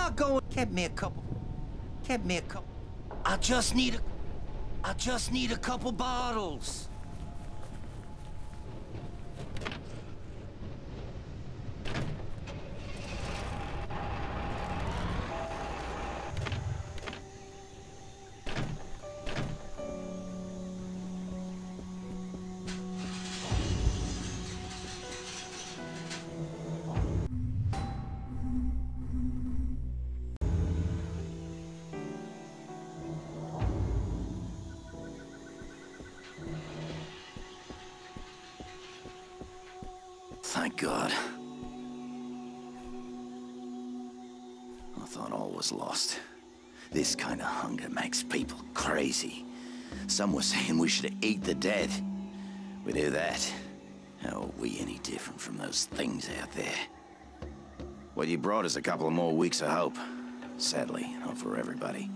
not going. Get me a couple. I just need a couple bottles. Thank God. I thought all was lost. This kind of hunger makes people crazy. Some were saying we should eat the dead. We do that. How are we any different from those things out there? What you brought is a couple of more weeks of hope. Sadly, not for everybody.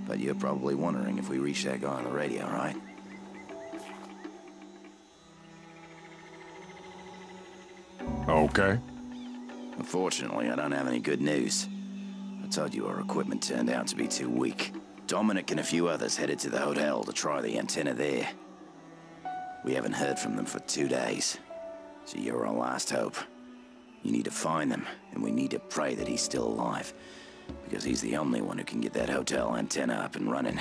But you're probably wondering if we reached that guy on the radio, right? Okay. Unfortunately, I don't have any good news. I told you our equipment turned out to be too weak. Dominic and a few others headed to the hotel to try the antenna there. We haven't heard from them for 2 days. So you're our last hope. You need to find them, and we need to pray that he's still alive. Because he's the only one who can get that hotel antenna up and running.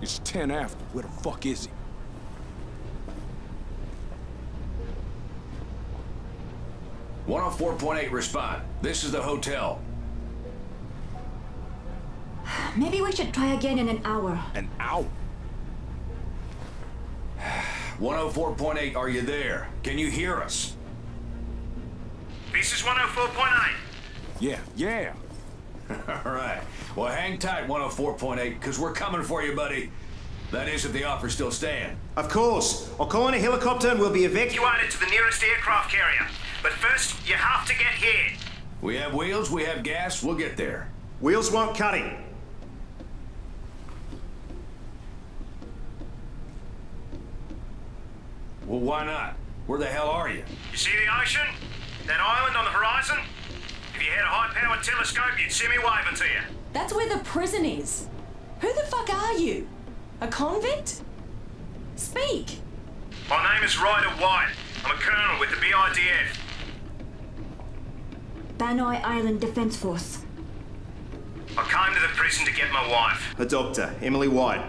It's 10 after. Where the fuck is he? .8 respond. This is the hotel. Maybe we should try again in an hour. An hour? 104.8, are you there? Can you hear us? This is 104.8. Yeah. All right. Well, hang tight, 104.8, because we're coming for you, buddy. That is if the offer's still staying. Of course. I'll call in a helicopter and we'll be Evacuated to the nearest aircraft carrier. But first, you have to get here. We have wheels, we have gas, we'll get there. Wheels won't cut it. Well, why not? Where the hell are you? You see the ocean? That island on the horizon? If you had a high-powered telescope, you'd see me waving to you. That's where the prison is. Who the fuck are you? A convict? Speak. My name is Ryder White. I'm a colonel with the BIDF. Banoi Island Defense Force. I came to the prison to get my wife. A doctor, Emily White.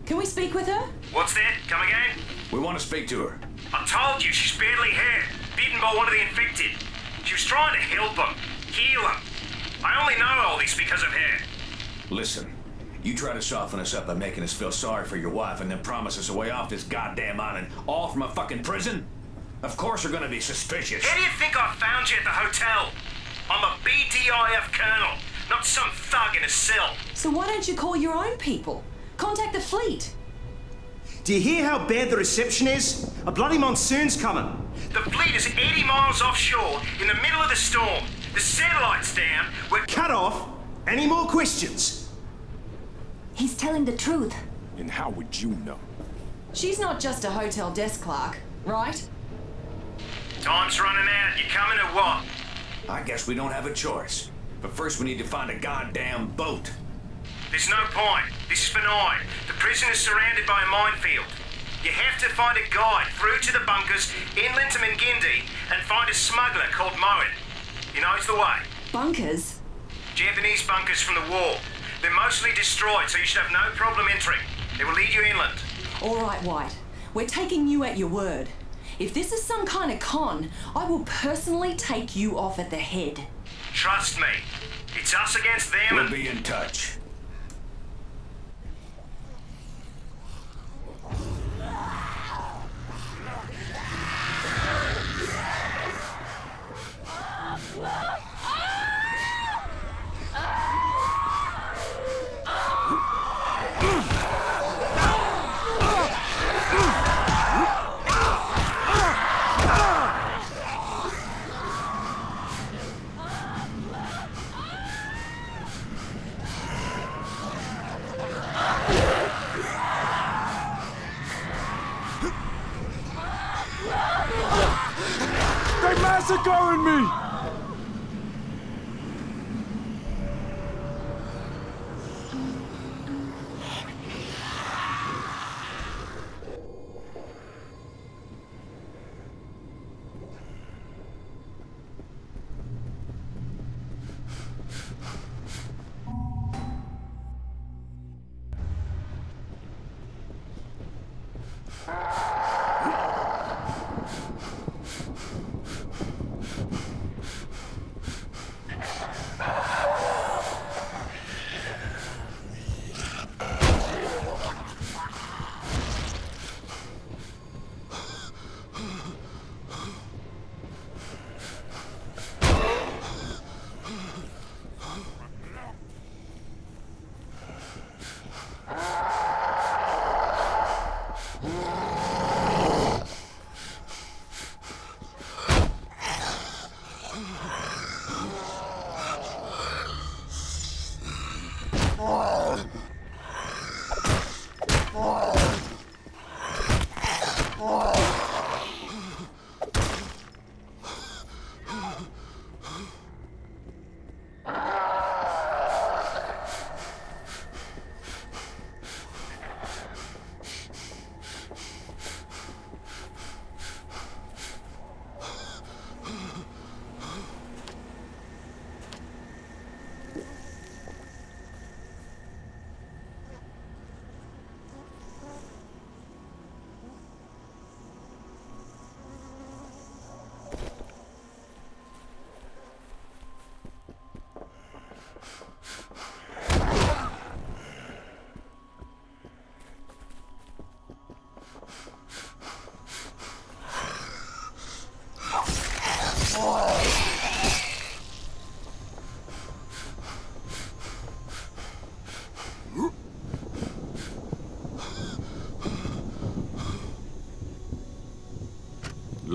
Can we speak with her? What's that? Come again? We want to speak to her. I told you she's badly hurt, bitten by one of the infected. She was trying to help them, heal them. I only know all this because of her. Listen, you try to soften us up by making us feel sorry for your wife and then promise us a way off this goddamn island, all from a fucking prison? Of course we're gonna be suspicious. How do you think I found you at the hotel? I'm a BDIF colonel, not some thug in a cell. So why don't you call your own people? Contact the fleet. Do you hear how bad the reception is? A bloody monsoon's coming. The fleet is 80 miles offshore in the middle of the storm. The satellite's down. We're Cut off. Any more questions? He's telling the truth. And how would you know? She's not just a hotel desk clerk, right? Time's running out. You coming or what? I guess we don't have a choice. But first we need to find a goddamn boat. There's no point. This is benign. The prison is surrounded by a minefield. You have to find a guide through to the bunkers inland to Mingindi and find a smuggler called Moen. He knows the way. Bunkers? Japanese bunkers from the war. They're mostly destroyed, so you should have no problem entering. They will lead you inland. All right, White. We're taking you at your word. If this is some kind of con, I will personally take you off at the head. Trust me. It's us against them We'll and... be in touch. They massacring me!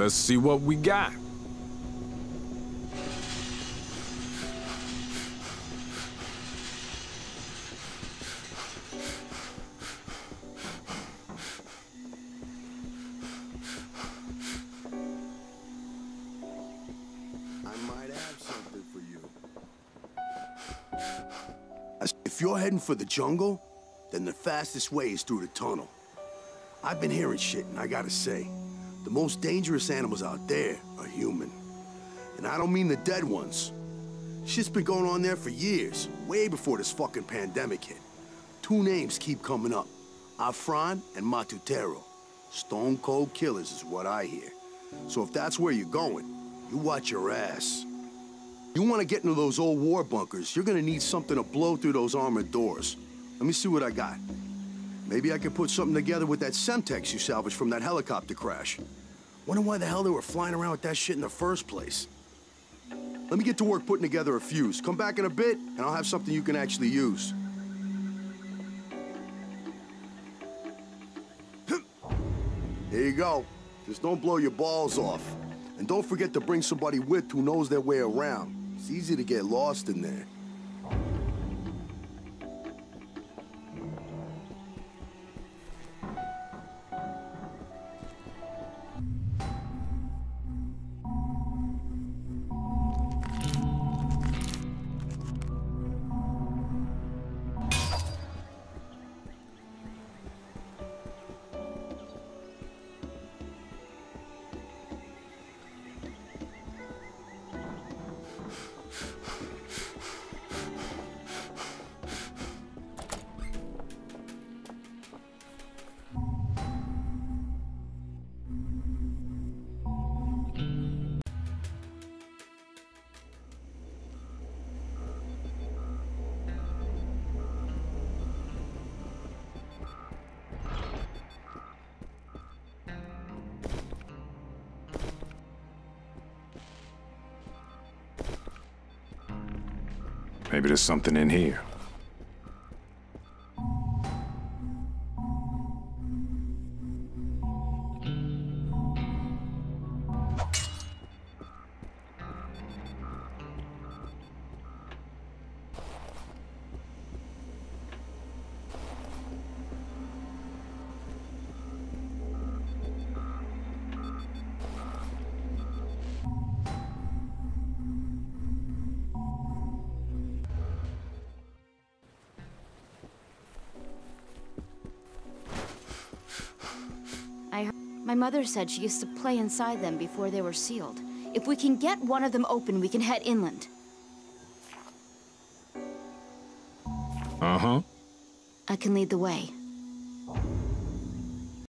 Let's see what we got. If you're heading for the jungle, then the fastest way is through the tunnel. I've been hearing shit, and I gotta say, the most dangerous animals out there are human. And I don't mean the dead ones. Shit's been going on there for years, way before this fucking pandemic hit. Two names keep coming up, Afran and Matutero. Stone cold killers is what I hear. So if that's where you're going, you watch your ass. You want to get into those old war bunkers, you're gonna need something to blow through those armored doors. Let me see what I got. Maybe I can put something together with that Semtex you salvaged from that helicopter crash. Wonder why the hell they were flying around with that shit in the first place. Let me get to work putting together a fuse. Come back in a bit, and I'll have something you can actually use. Here you go. Just don't blow your balls off. And don't forget to bring somebody with who knows their way around. It's easy to get lost in there. Maybe there's something in here. My mother said she used to play inside them before they were sealed. If we can get one of them open, we can head inland. Uh-huh. I can lead the way.